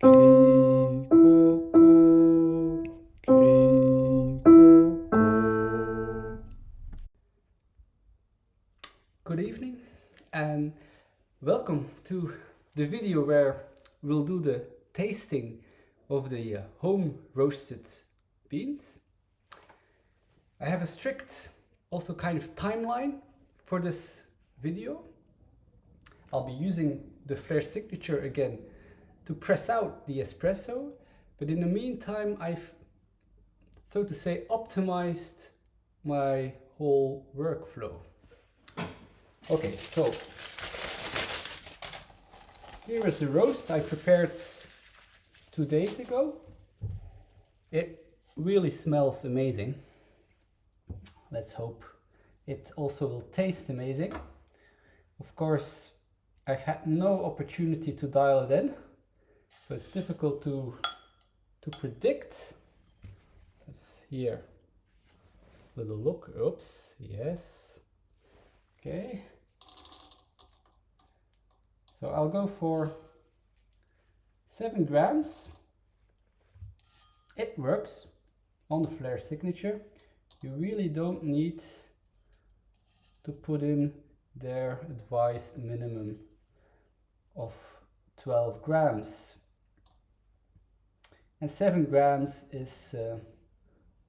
Good evening and welcome to the video where we'll do the tasting of the home roasted beans. I have a strict also kind of timeline for this video. I'll be using the Flair Signature again to press out the espresso, but in the meantime I've, so to say, optimized my whole workflow. Okay, so here is the roast I prepared 2 days ago. It really smells amazing. Let's hope it also will taste amazing. Of course, I've had no opportunity to dial it in, so it's difficult to predict. Let's hear a little look. Oops, yes. Okay. So I'll go for 7 grams. It works on the Flair Signature. You really don't need to put in their advised minimum of 12 grams. And 7 grams is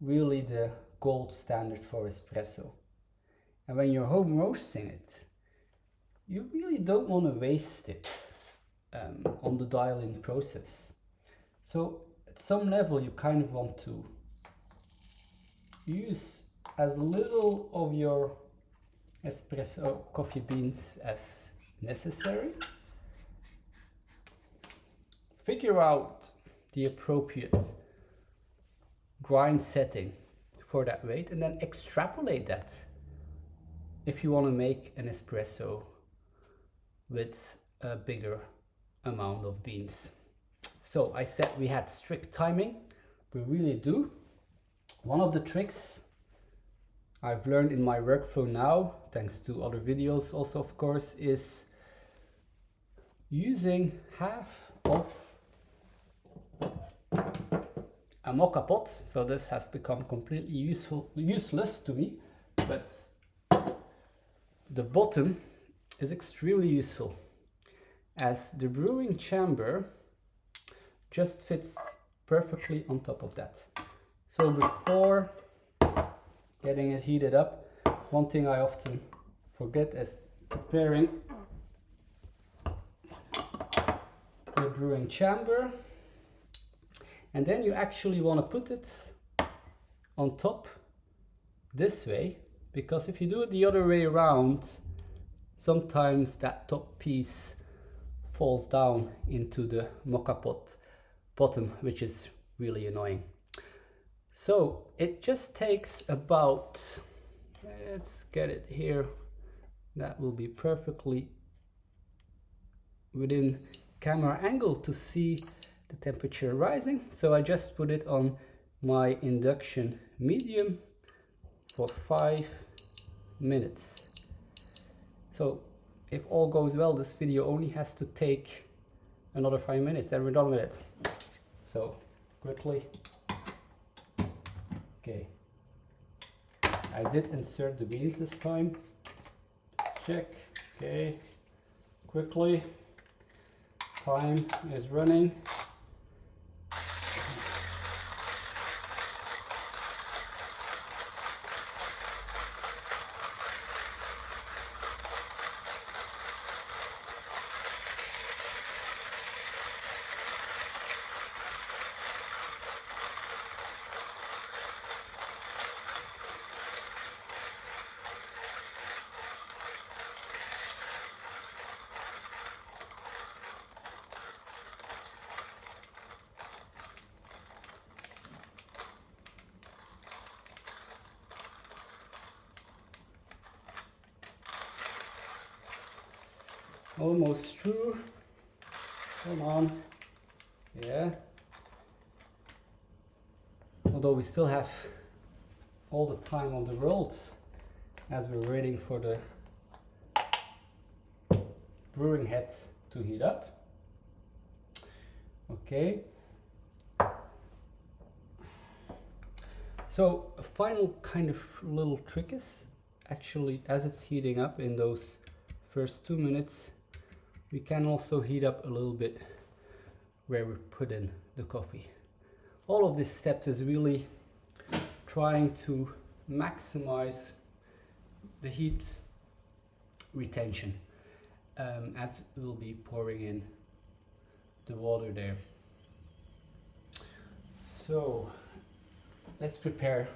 really the gold standard for espresso. And when you're home roasting it, you really don't want to waste it on the dial-in process. So at some level you kind of want to use as little of your espresso coffee beans as necessary. Figure out the appropriate grind setting for that weight and then extrapolate that if you want to make an espresso with a bigger amount of beans. So I said we had strict timing. We really do. One of the tricks I've learned in my workflow now, thanks to other videos also of course, is using half of a mocha pot. So this has become completely useless to me, but the bottom is extremely useful as the brewing chamber just fits perfectly on top of that. So before getting it heated up, one thing I often forget is preparing the brewing chamber, and then you actually want to put it on top this way, because if you do it the other way around, sometimes that top piece falls down into the mocha pot bottom, which is really annoying. So it just takes about, let's get it here, that will be perfectly within camera angle to see the temperature rising. So I just put it on my induction medium for 5 minutes. So if all goes well, this video only has to take another 5 minutes and we're done with it. So quickly. Okay. I did insert the beans this time. Check. Okay. Quickly. Time is running. Almost through. Come on. Yeah. Although we still have all the time of the world as we're waiting for the brewing head to heat up. Okay. So a final kind of little trick is actually, as it's heating up in those first 2 minutes, we can also heat up a little bit where we put in the coffee. All of these steps is really trying to maximize the heat retention as we'll be pouring in the water there. So let's prepare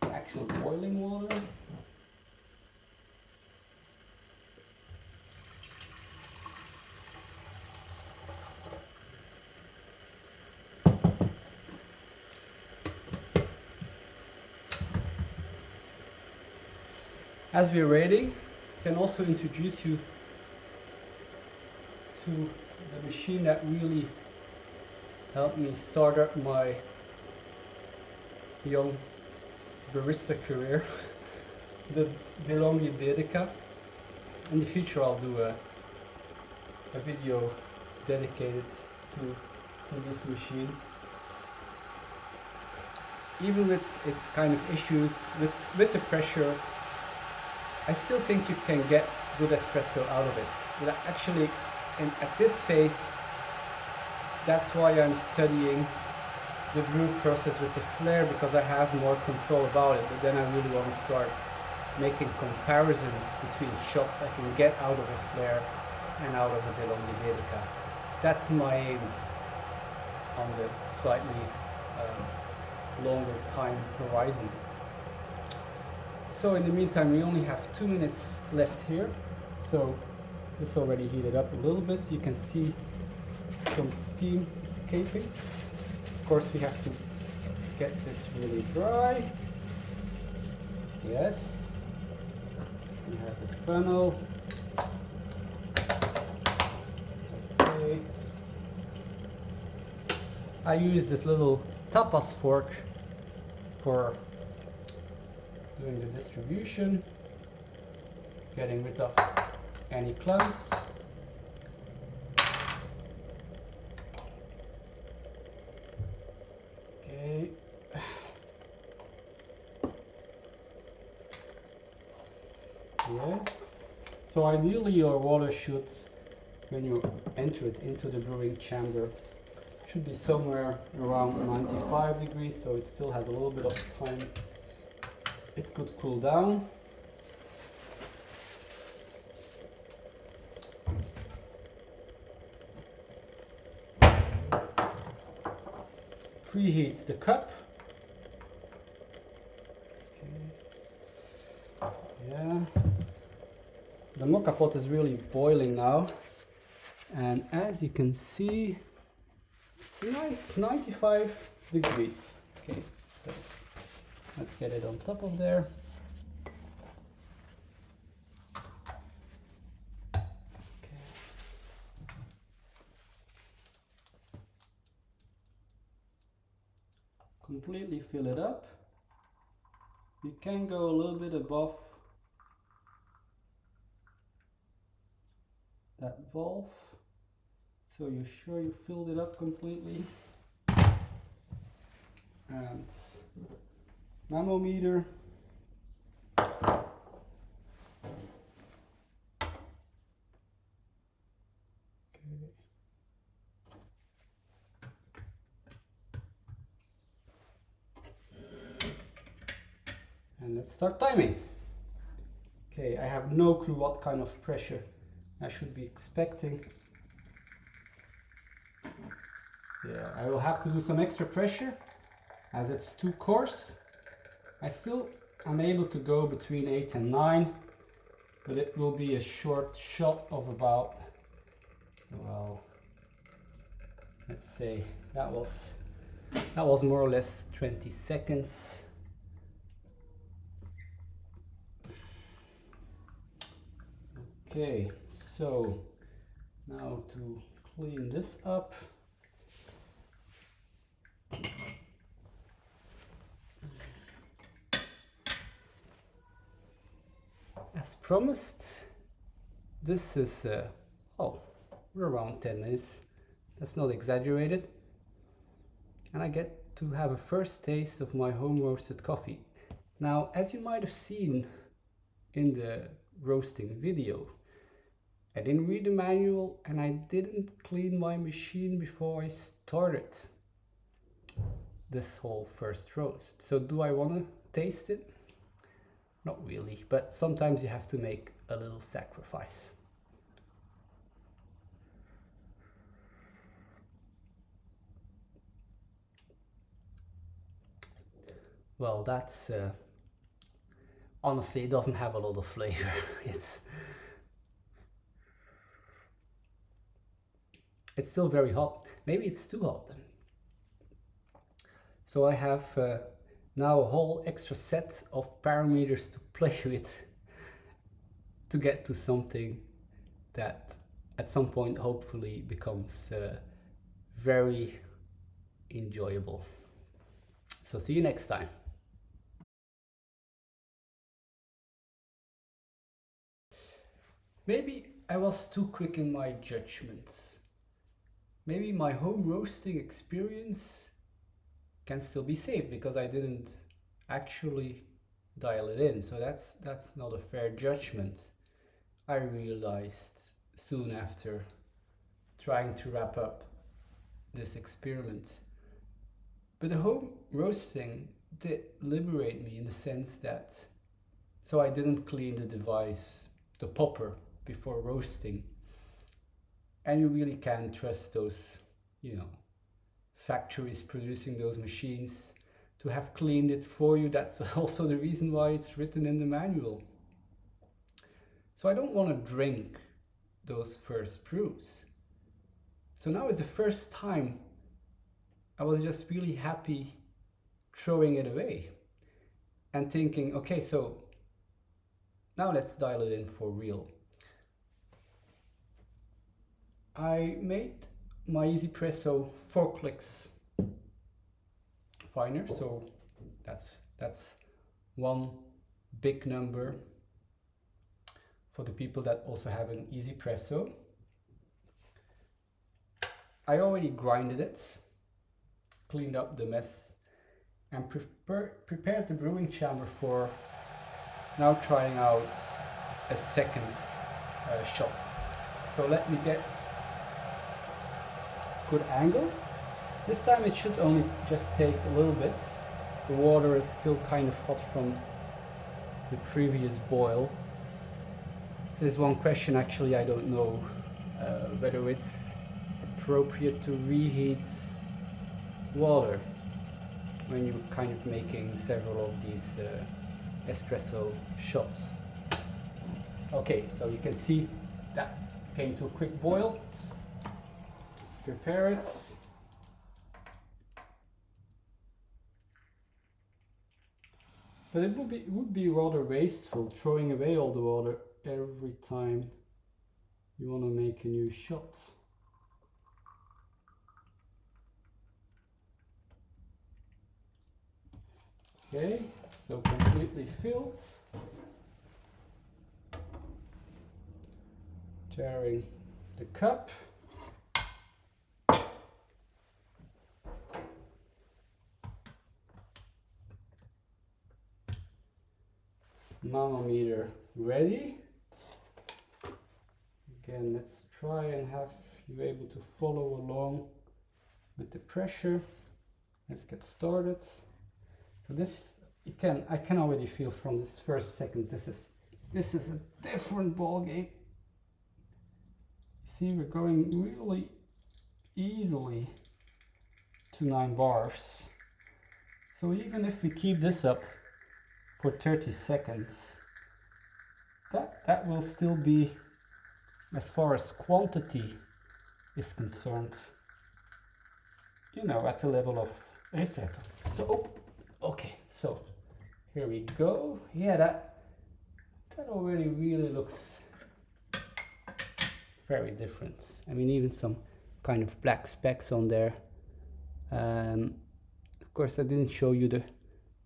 the actual boiling water. As we're ready, I can also introduce you to the machine that really helped me start up my young barista career, the DeLonghi Dedica. In the future I'll do a video dedicated to this machine. Even with its kind of issues with the pressure, I still think you can get good espresso out of it. But actually, at this phase, that's why I'm studying the brew process with the Flair, because I have more control about it. But then I really want to start making comparisons between shots I can get out of a Flair and out of a DeLonghi Dedica. That's my aim on the slightly longer time horizon. So in the meantime, we only have 2 minutes left here. So this already heated up a little bit. You can see some steam escaping. Of course, we have to get this really dry. Yes. We have the funnel. Okay. I use this little tapas fork for doing the distribution, getting rid of any clumps. Okay. Yes. So ideally your water should, when you enter it into the brewing chamber, should be somewhere around 95 degrees, so it still has a little bit of time. It could cool down. Preheat the cup. Okay. Yeah. The mocha pot is really boiling now, and as you can see, it's a nice 95 degrees. Okay, so let's get it on top of there. Okay. Completely fill it up. You can go a little bit above that valve, so you're sure you filled it up completely. And manometer. Okay. And let's start timing. Okay, I have no clue what kind of pressure I should be expecting. Yeah, I will have to do some extra pressure as it's too coarse. I still am able to go between 8 and 9, but it will be a short shot of about, well, let's say that was more or less 20 seconds. Okay, so now to clean this up. As promised, this is, oh, we're around 10 minutes. That's not exaggerated. And I get to have a first taste of my home roasted coffee. Now, as you might have seen in the roasting video, I didn't read the manual and I didn't clean my machine before I started this whole first roast. So do I want to taste it? Not really, but sometimes you have to make a little sacrifice. Well, that's honestly, it doesn't have a lot of flavor. It's still very hot. Maybe it's too hot then. So I have now a whole extra set of parameters to play with to get to something that at some point hopefully becomes very enjoyable. So see you next time. Maybe I was too quick in my judgments. Maybe my home roasting experience can still be saved because I didn't actually dial it in. So that's not a fair judgment. I realized soon after trying to wrap up this experiment. But the home roasting did liberate me in the sense that, so I didn't clean the device, the popper, before roasting. And you really can trust those, factories producing those machines to have cleaned it for you. That's also the reason why it's written in the manual. So I don't want to drink those first brews. So now is the first time I was just really happy throwing it away and thinking, okay, so now let's dial it in for real. I made my Easypresso 4 clicks finer, so that's one big number for the people that also have an Easypresso. I already grinded it, cleaned up the mess, and prepared the brewing chamber for now trying out a second shot. So let me get good angle. This time it should only just take a little bit. The water is still kind of hot from the previous boil. This is one question actually I don't know whether it's appropriate to reheat water when you're kind of making several of these espresso shots. Okay, so you can see that came to a quick boil. Let's prepare it. But it would be rather wasteful throwing away all the water every time you want to make a new shot. Okay, so completely filled. Tearing the cup. Manometer ready. Again, let's try and have you able to follow along with the pressure. Let's get started. So this, I can already feel from this first seconds, this is a different ball game. See, we're going really easily to 9 bars. So even if we keep this up for 30 seconds, that will still be, as far as quantity is concerned, at the level of ristretto. So, okay, so here we go. Yeah, that already really looks very different. I mean, even some kind of black specks on there. Of course, I didn't show you the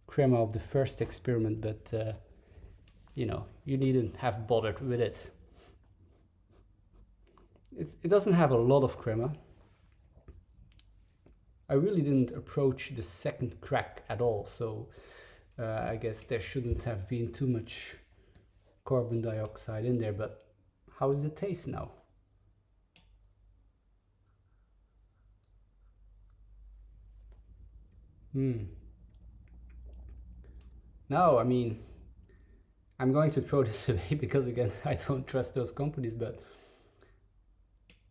crema of the first experiment, but you needn't have bothered with it. It doesn't have a lot of crema, I really didn't approach the second crack at all, so I guess there shouldn't have been too much carbon dioxide in there. But how does it taste now? Now, I mean, I'm going to throw this away because again, I don't trust those companies, but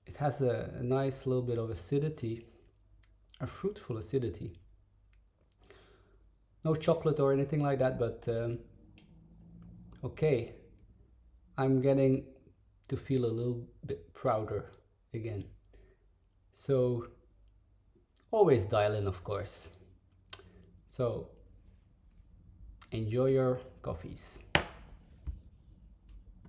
it has a nice little bit of acidity, a fruitful acidity. No chocolate or anything like that, but okay, I'm getting to feel a little bit prouder again. So always dial in, of course. So enjoy your coffees.